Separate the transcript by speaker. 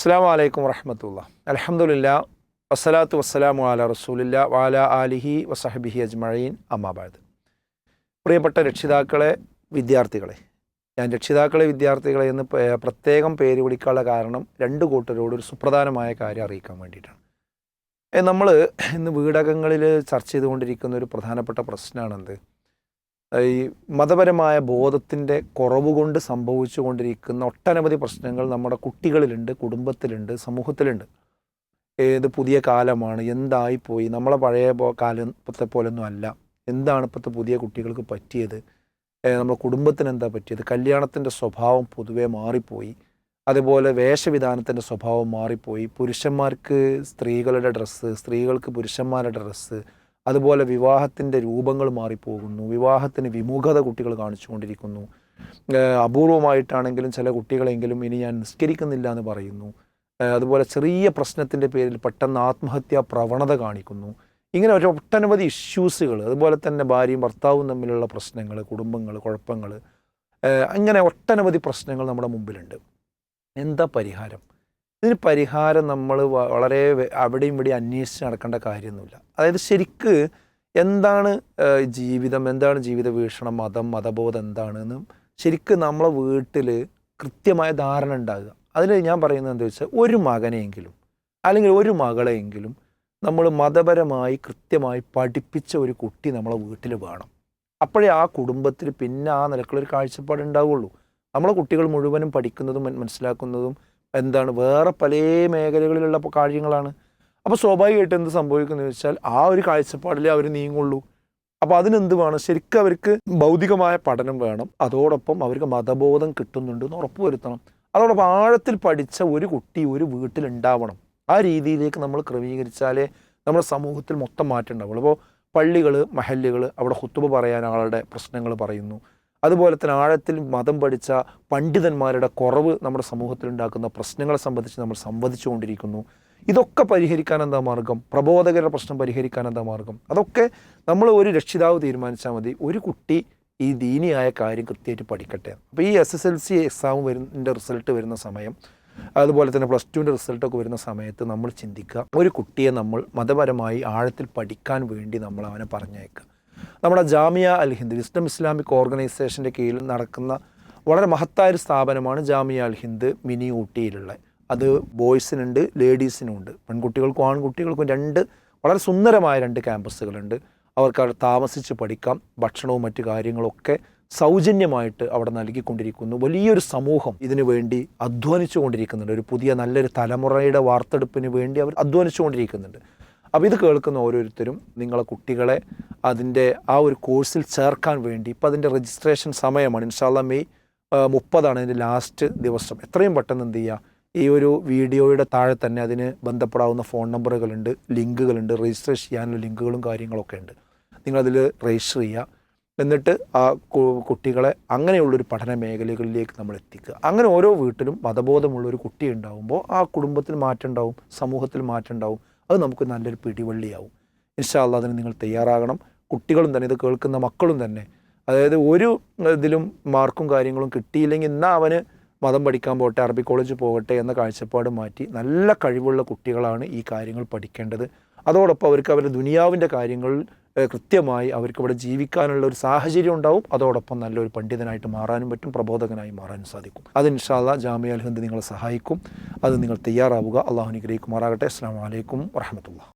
Speaker 1: അസ്സലാമു അലൈക്കും വറഹ്മത്തുള്ളാഹി. അൽഹംദുലില്ലാഹ് വസ്സലാത്തു വസ്സലാമു അലാ റസൂലില്ലാഹി വഅലാ ആലിഹി വസഹ്ബിഹി അജ്മഈൻ. അമ്മാ ബഅദ്. പ്രിയപ്പെട്ട രക്ഷിതാക്കളെ, വിദ്യാർത്ഥികളെ, ഞാൻ രക്ഷിതാക്കളെ വിദ്യാർത്ഥികളെ എന്ന് പ്രത്യേകം പേര് വിളിക്കാനുള്ള കാരണം രണ്ട് കൂട്ടരോട് ഒരു സുപ്രധാനമായ കാര്യം അറിയിക്കാൻ വേണ്ടിയിട്ടാണ്. നമ്മൾ ഇന്ന് വീടകങ്ങളിൽ ചർച്ച ചെയ്തുകൊണ്ടിരിക്കുന്ന ഒരു പ്രധാനപ്പെട്ട പ്രശ്നമാണെന്ത്, ഈ മതപരമായ ബോധത്തിൻ്റെ കുറവ് കൊണ്ട് സംഭവിച്ചു കൊണ്ടിരിക്കുന്ന ഒട്ടനവധി പ്രശ്നങ്ങൾ നമ്മുടെ കുട്ടികളിലുണ്ട്, കുടുംബത്തിലുണ്ട്, സമൂഹത്തിലുണ്ട്. ഏത് പുതിയ കാലമാണ്, എന്തായിപ്പോയി, നമ്മളെ പഴയ കാലത്തെ പോലൊന്നും അല്ല, എന്താണ് ഇപ്പോഴത്തെ പുതിയ കുട്ടികൾക്ക് പറ്റിയത്, നമ്മുടെ കുടുംബത്തിന് എന്താ പറ്റിയത്, കല്യാണത്തിൻ്റെ സ്വഭാവം പൊതുവേ മാറിപ്പോയി, അതുപോലെ വേഷവിധാനത്തിൻ്റെ സ്വഭാവം മാറിപ്പോയി, പുരുഷന്മാർക്ക് സ്ത്രീകളുടെ ഡ്രസ്സ്, സ്ത്രീകൾക്ക് പുരുഷന്മാരുടെ ഡ്രസ്സ്, അതുപോലെ വിവാഹത്തിൻ്റെ രൂപങ്ങൾ മാറിപ്പോകുന്നു, വിവാഹത്തിന് വിമുഖത കുട്ടികൾ കാണിച്ചുകൊണ്ടിരിക്കുന്നു. അപൂർവമായിട്ടാണെങ്കിലും ചില കുട്ടികളെങ്കിലും ഇനി ഞാൻ നിസ്കരിക്കുന്നില്ല എന്ന് പറയുന്നു. അതുപോലെ ചെറിയ പ്രശ്നത്തിൻ്റെ പേരിൽ പെട്ടെന്ന് ആത്മഹത്യാ പ്രവണത കാണിക്കുന്നു. ഇങ്ങനെ ഒരു ഒട്ടനവധി ഇഷ്യൂസുകൾ, അതുപോലെ തന്നെ ഭാര്യയും ഭർത്താവും തമ്മിലുള്ള പ്രശ്നങ്ങൾ, കുടുംബങ്ങൾ, കുഴപ്പങ്ങൾ, അങ്ങനെ ഒട്ടനവധി പ്രശ്നങ്ങൾ നമ്മുടെ മുമ്പിലുണ്ട്. എന്താ പരിഹാരം? ഇതിന് പരിഹാരം നമ്മൾ വളരെ അവിടെയും ഇവിടെയും അന്വേഷിച്ച് നടക്കേണ്ട കാര്യമൊന്നുമില്ല. അതായത് ശരിക്ക് എന്താണ് ജീവിതം, എന്താണ് ജീവിത വീക്ഷണം, മതം, മതബോധം എന്താണെന്ന് ശരിക്ക് നമ്മളെ വീട്ടിൽ കൃത്യമായ ധാരണ ഉണ്ടാകുക. അതിൽ ഞാൻ പറയുന്നത് എന്താ വെച്ചാൽ, ഒരു മകനെയെങ്കിലും അല്ലെങ്കിൽ ഒരു മകളെയെങ്കിലും നമ്മൾ മതപരമായി കൃത്യമായി പഠിപ്പിച്ച ഒരു കുട്ടി നമ്മളെ വീട്ടിൽ വേണം. അപ്പോഴേ ആ കുടുംബത്തിൽ പിന്നെ ആ നിലക്കുള്ളൊരു കാഴ്ചപ്പാട് ഉണ്ടാവുള്ളൂ. നമ്മളെ കുട്ടികൾ മുഴുവനും പഠിക്കുന്നതും മനസ്സിലാക്കുന്നതും എന്താണ്, വേറെ പല മേഖലകളിലുള്ള കാര്യങ്ങളാണ്. അപ്പോൾ സ്വാഭാവികമായിട്ട് എന്ത് സംഭവിക്കുന്നത് വെച്ചാൽ, ആ ഒരു കാഴ്ചപ്പാടിലേ അവർ നീങ്ങുള്ളൂ. അപ്പോൾ അതിനെന്ത് വേണം? ശരിക്കും അവർക്ക് ഭൗതികമായ പഠനം വേണം, അതോടൊപ്പം അവർക്ക് മതബോധം കിട്ടുന്നുണ്ടെന്ന് ഉറപ്പുവരുത്തണം. അതോടൊപ്പം ആഴത്തിൽ പഠിച്ച ഒരു കുട്ടി ഒരു വീട്ടിലുണ്ടാവണം. ആ രീതിയിലേക്ക് നമ്മൾ ക്രമീകരിച്ചാലേ നമ്മുടെ സമൂഹത്തിൽ മൊത്തം മാറ്റം ഉണ്ടാവുള്ളൂ. അപ്പോൾ പള്ളികൾ, മഹല്ലുകൾ, അവിടെ ഖുത്ബ പറയാൻ ആളുടെ പ്രശ്നങ്ങൾ പറയുന്നു. അതുപോലെ തന്നെ ആഴത്തിൽ മതം പഠിച്ച പണ്ഡിതന്മാരുടെ കുറവ് നമ്മുടെ സമൂഹത്തിലുണ്ടാക്കുന്ന പ്രശ്നങ്ങളെ സംബന്ധിച്ച് നമ്മൾ സംവദിച്ചുകൊണ്ടിരിക്കുന്നു. ഇതൊക്കെ പരിഹരിക്കാൻ എന്താ മാർഗം? പ്രബോധകരുടെ പ്രശ്നം പരിഹരിക്കാൻ എന്താ മാർഗം? അതൊക്കെ നമ്മൾ ഒരു രക്ഷിതാവ് തീരുമാനിച്ചാൽ മതി. ഒരു കുട്ടി ഈ ദീനിയായ കാര്യം കൃത്യമായിട്ട് പഠിക്കട്ടെ. അപ്പോൾ ഈ SSLC എക്സാം റിസൾട്ട് വരുന്ന സമയം, അതുപോലെ തന്നെ +2 റിസൾട്ടൊക്കെ വരുന്ന സമയത്ത് നമ്മൾ ചിന്തിക്കുക, ഒരു കുട്ടിയെ നമ്മൾ മതപരമായി ആഴത്തിൽ പഠിക്കാൻ വേണ്ടി നമ്മൾ അവനെ പറഞ്ഞയക്കുക. നമ്മുടെ ജാമിയ അൽ ഹിന്ദ് വിസ്ഡം ഇസ്ലാമിക് ഓർഗനൈസേഷൻ്റെ കീഴിൽ നടക്കുന്ന വളരെ മഹത്തായൊരു സ്ഥാപനമാണ് ജാമിയ അൽ ഹിന്ദ് മിനി ഊട്ടിയിലുള്ള. അത് ബോയ്സിനുണ്ട്, ലേഡീസിനുമുണ്ട്. പെൺകുട്ടികൾക്കും ആൺകുട്ടികൾക്കും വളരെ സുന്ദരമായ 2 ക്യാമ്പസുകളുണ്ട്. അവർക്ക് അവിടെ താമസിച്ച് പഠിക്കാം. ഭക്ഷണവും മറ്റു കാര്യങ്ങളൊക്കെ സൗജന്യമായിട്ട് അവിടെ നൽകിക്കൊണ്ടിരിക്കുന്നു. വലിയൊരു സമൂഹം ഇതിനു വേണ്ടി അധ്വാനിച്ചു കൊണ്ടിരിക്കുന്നുണ്ട്. ഒരു പുതിയ നല്ലൊരു തലമുറയുടെ വാർത്തെടുപ്പിന് വേണ്ടി അവർ അധ്വാനിച്ചു കൊണ്ടിരിക്കുന്നുണ്ട്. അപ്പോൾ ഇത് കേൾക്കുന്ന ഓരോരുത്തരും നിങ്ങളെ കുട്ടികളെ അതിൻ്റെ ആ ഒരു കോഴ്സിൽ ചേർക്കാൻ വേണ്ടി, ഇപ്പോൾ അതിൻ്റെ രജിസ്ട്രേഷൻ സമയമാണ്. ഇൻഷാ അല്ലാഹ് മെയ് 30 അതിൻ്റെ ലാസ്റ്റ് ദിവസം. എത്രയും പെട്ടെന്ന് എന്ത് ചെയ്യുക, ഈ ഒരു വീഡിയോയുടെ താഴെ തന്നെ അതിന് ബന്ധപ്പെടാവുന്ന ഫോൺ നമ്പറുകളുണ്ട്, ലിങ്കുകളുണ്ട്, രജിസ്റ്റർ ചെയ്യാനുള്ള ലിങ്കുകളും കാര്യങ്ങളൊക്കെ ഉണ്ട്. നിങ്ങളതിൽ രജിസ്റ്റർ ചെയ്യുക. എന്നിട്ട് ആ കുട്ടികളെ അങ്ങനെയുള്ളൊരു പഠന മേഖലകളിലേക്ക് നമ്മൾ എത്തിക്കുക. അങ്ങനെ ഓരോ വീട്ടിലും മതബോധമുള്ളൊരു കുട്ടി ഉണ്ടാകുമ്പോൾ ആ കുടുംബത്തിൽ മാറ്റം ഉണ്ടാവും, സമൂഹത്തിൽ മാറ്റം ഉണ്ടാവും. അത് നമുക്ക് നല്ലൊരു പിടിവള്ളിയാവും. ഇൻഷാ അല്ലാഹ് അതിന് നിങ്ങൾ തയ്യാറാകണം. കുട്ടികളും തന്നെ, ഇത് കേൾക്കുന്ന മക്കളും തന്നെ. അതായത് ഒരു ഇതിലും മാർക്കും കാര്യങ്ങളും കിട്ടിയില്ലെങ്കിൽ എന്നാൽ അവന് മതം പഠിക്കാൻ പോകട്ടെ, അറബി കോളേജ് പോകട്ടെ എന്ന കാഴ്ചപ്പാട് മാറ്റി നല്ല കഴിവുള്ള കുട്ടികളാണ് ഈ കാര്യങ്ങൾ പഠിക്കേണ്ടത്. അതോടൊപ്പം അവർക്ക് അവരുടെ ദുനിയാവിൻ്റെ കാര്യങ്ങൾ കൃത്യമായി അവർക്ക് ഇവിടെ ജീവിക്കാനുള്ള ഒരു സാഹചര്യം ഉണ്ടാവും. അതോടൊപ്പം നല്ലൊരു പണ്ഡിതനായിട്ട് മാറാനും പറ്റും, പ്രബോധകനായി മാറാനും സാധിക്കും. അത് ഇൻഷാ അല്ലാഹ് ജാമിയ അൽ ഹിന്ദ് നിങ്ങളെ സഹായിക്കും. അത് നിങ്ങൾ തയ്യാറാവുക. അള്ളാഹു അനുഗ്രഹിക്കുമാറാകട്ടെ. അസ്സലാമു അലൈക്കും വറഹ്മത്തുള്ളാഹി.